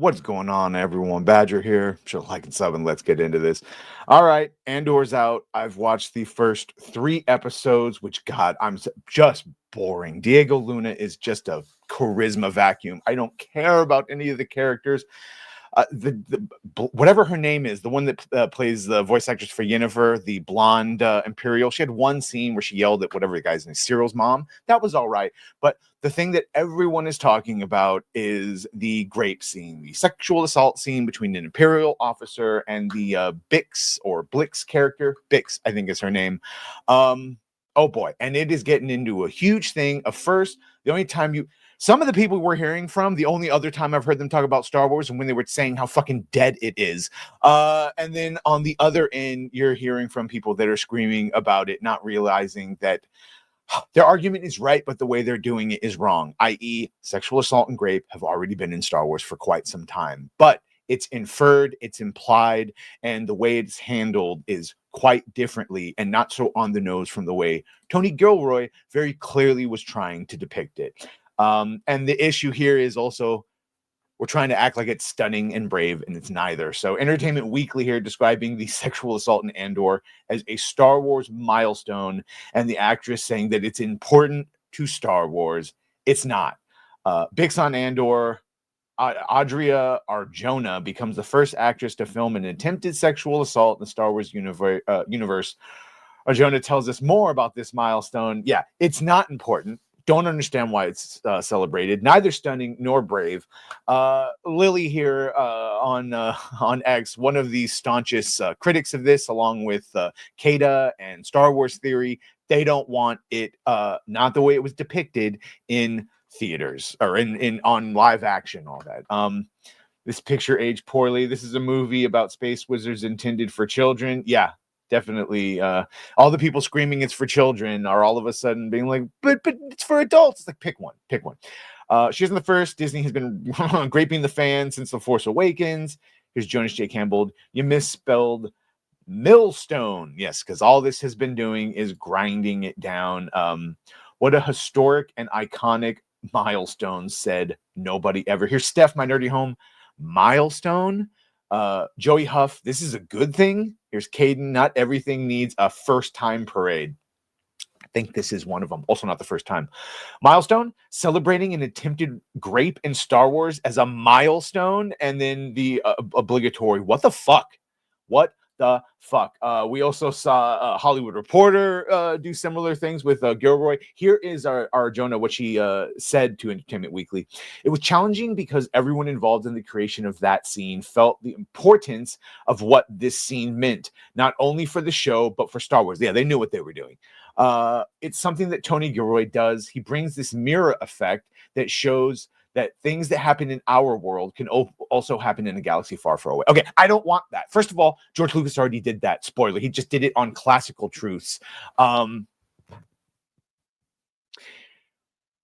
What's going on, everyone? Badger here. Sure, like and sub, and let's get into this. All right, Andor's out. I've watched the first 3 episodes, which, God, just boring. Diego Luna is just a charisma vacuum. I don't care about any of the characters. Whatever her name is, the one that plays the voice actress for Yennefer, the blonde Imperial. She had one scene where she yelled at whatever the guy's name, Cyril's mom. That was all right, but the thing that everyone is talking about is the grape scene, the sexual assault scene between an Imperial officer and the Bix or Blix character. Bix, I think is her name. Oh boy, and it is getting into a huge thing. First, the only time some of the people we're hearing from, the only other time I've heard them talk about Star Wars and when they were saying how fucking dead it is. And then on the other end, you're hearing from people that are screaming about it, not realizing that their argument is right, but the way they're doing it is wrong, i.e., sexual assault and rape have already been in Star Wars for quite some time. But it's inferred, it's implied, and the way it's handled is quite differently and not so on the nose from the way Tony Gilroy very clearly was trying to depict it. And the issue here is also we're trying to act like it's stunning and brave, and it's neither. So Entertainment Weekly here describing the sexual assault in Andor as a Star Wars milestone, and the actress saying that it's important to Star Wars. It's not. Bix on Andor, Adria Arjona becomes the first actress to film an attempted sexual assault in the Star Wars universe. Arjona tells us more about this milestone. Yeah, it's not important. Don't understand why it's celebrated. Neither stunning nor brave. Lily here on X, one of the staunchest critics of this, along with Kada and Star Wars Theory. They don't want it not the way it was depicted in theaters or in on live action. All that. This picture aged poorly. This is a movie about space wizards intended for children. Yeah, definitely. All the people screaming it's for children are all of a sudden being like, but it's for adults. It's like, pick one. She isn't the first. Disney has been graping the fans since The Force Awakens. Here's Jonas J. Campbell. You misspelled millstone. Yes, because all this has been doing is grinding it down. What a historic and iconic milestone, said nobody ever. Here's Steph, my nerdy home. Milestone. Joey Huff, this is a good thing. Here's Caden, not everything needs a first time parade. I think this is one of them. Also not the first time. Milestone, celebrating an attempted grape in Star Wars as a milestone, and then the obligatory, what the fuck? What the fuck? We also saw Hollywood Reporter do similar things with Gilroy. Here is our Jonah, what she said to Entertainment Weekly. It was challenging because everyone involved in the creation of that scene felt the importance of what this scene meant, not only for the show, but for Star Wars. Yeah, they knew what they were doing. It's something that Tony Gilroy does. He brings this mirror effect that shows that things that happen in our world can also happen in a galaxy far, far away. Okay, I don't want that. First of all, George Lucas already did that. Spoiler, he just did it on classical truths. The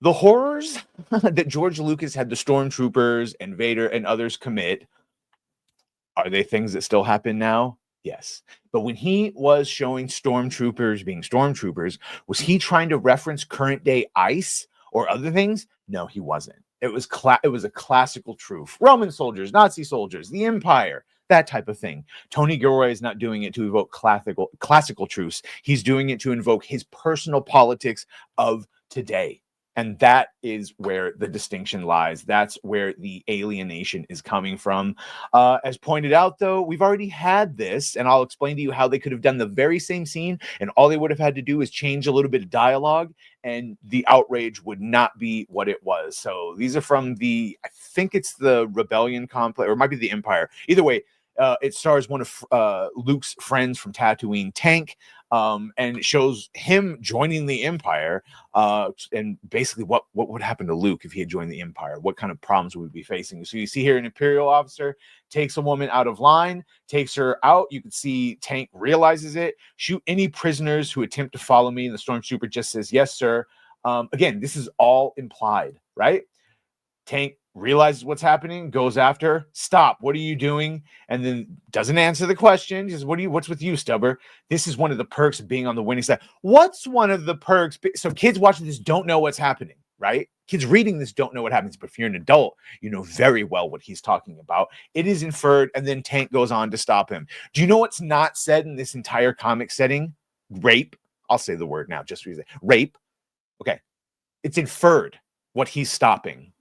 horrors that George Lucas had the stormtroopers and Vader and others commit, are they things that still happen now? Yes. But when he was showing stormtroopers being stormtroopers, was he trying to reference current day ICE or other things? No, he wasn't. It was a classical truth. Roman soldiers, Nazi soldiers, the Empire, that type of thing. Tony Gilroy is not doing it to evoke classical truths. He's doing it to invoke his personal politics of today. And that is where the distinction lies. That's where the alienation is coming from. As pointed out, though, we've already had this, and I'll explain to you how they could have done the very same scene, and all they would have had to do is change a little bit of dialogue, and the outrage would not be what it was. So these are from I think it's the Rebellion complex, or it might be the Empire. Either way, it stars one of Luke's friends from Tatooine, Tank, and it shows him joining the Empire, and basically what would happen to Luke if he had joined the Empire, what kind of problems would we be facing. So you see here an Imperial officer takes a woman out of line, takes her out. You can see Tank realizes it. Shoot any prisoners who attempt to follow me. And the stormtrooper just says, yes, sir. Again, this is all implied, right? Tank realizes what's happening, goes after, stop, what are you doing? And then doesn't answer the question. He says, what's with you, Stubber? This is one of the perks of being on the winning side. What's one of the perks? So kids watching this don't know what's happening, right? Kids reading this don't know what happens, but if you're an adult, you know very well what he's talking about. It is inferred, and then Tank goes on to stop him. Do you know what's not said in this entire comic setting? Rape. I'll say the word now, just for you. Rape. Okay. It's inferred what he's stopping.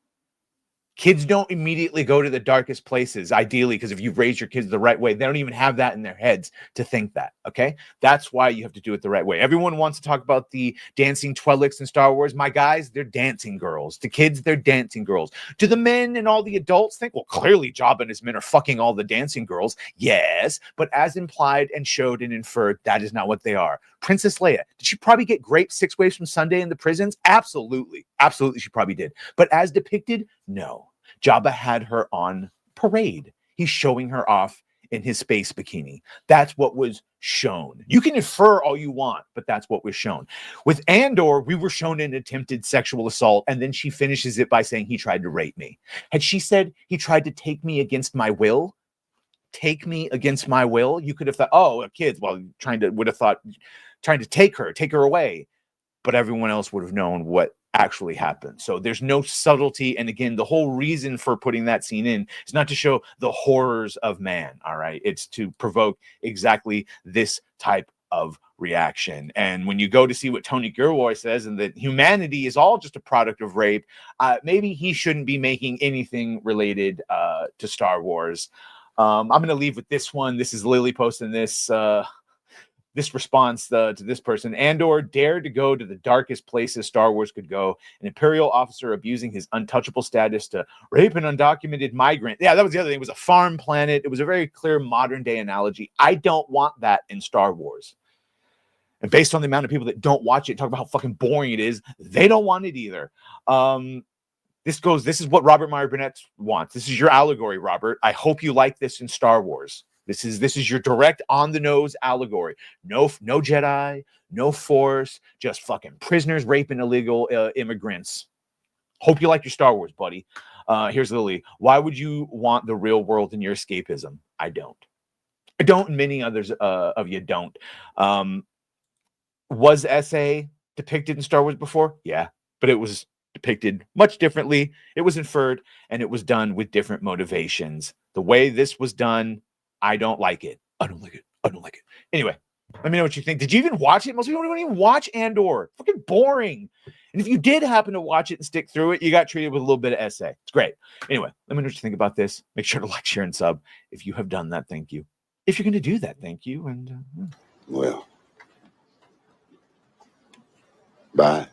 Kids don't immediately go to the darkest places, ideally, because if you've raised your kids the right way, they don't even have that in their heads to think that, okay? That's why you have to do it the right way. Everyone wants to talk about the dancing Twi'leks in Star Wars. My guys, they're dancing girls. The kids, they're dancing girls. Do the men and all the adults think, well, clearly Jabba and his men are fucking all the dancing girls? Yes, but as implied and showed and inferred, that is not what they are. Princess Leia, did she probably get graped 6 ways from Sunday in the prisons? Absolutely. Absolutely, she probably did. But as depicted, no. Jabba had her on parade. He's showing her off in his space bikini. That's what was shown. You can infer all you want, but that's what was shown. With Andor, we were shown an attempted sexual assault, and then she finishes it by saying he tried to rape me. Had she said he tried to take me against my will, you could have thought, oh, kids, well, trying to take her away. But everyone else would have known what actually happened. So there's no subtlety. And again, the whole reason for putting that scene in is not to show the horrors of man. All right. It's to provoke exactly this type of reaction. And when you go to see what Tony Gilroy says, and that humanity is all just a product of rape, maybe he shouldn't be making anything related to Star Wars. I'm going to leave with this one. This is Lily posting this. This response to this person: Andor dared to go to the darkest places Star Wars could go. An Imperial officer abusing his untouchable status to rape an undocumented migrant. Yeah, that was the other thing. It was a farm planet. It was a very clear modern day analogy. I don't want that in Star Wars. And based on the amount of people that don't watch it, talk about how fucking boring it is, they don't want it either. This is what Robert Meyer Burnett wants. This is your allegory, Robert. I hope you like this in Star Wars. This is your direct on-the-nose allegory. No Jedi, no Force, just fucking prisoners raping illegal immigrants. Hope you like your Star Wars, buddy. Here's Lily. Why would you want the real world in your escapism? I don't. And many others of you don't. Was SA depicted in Star Wars before? Yeah, but it was depicted much differently. It was inferred, and it was done with different motivations. The way this was done, I don't like it. I don't like it. Anyway, let me know what you think. Did you even watch it? Most people don't even watch Andor. Fucking boring. And if you did happen to watch it and stick through it, you got treated with a little bit of SA. It's great. Anyway, let me know what you think about this. Make sure to like, share, and sub. If you have done that, thank you. If you're going to do that, thank you. And well, bye.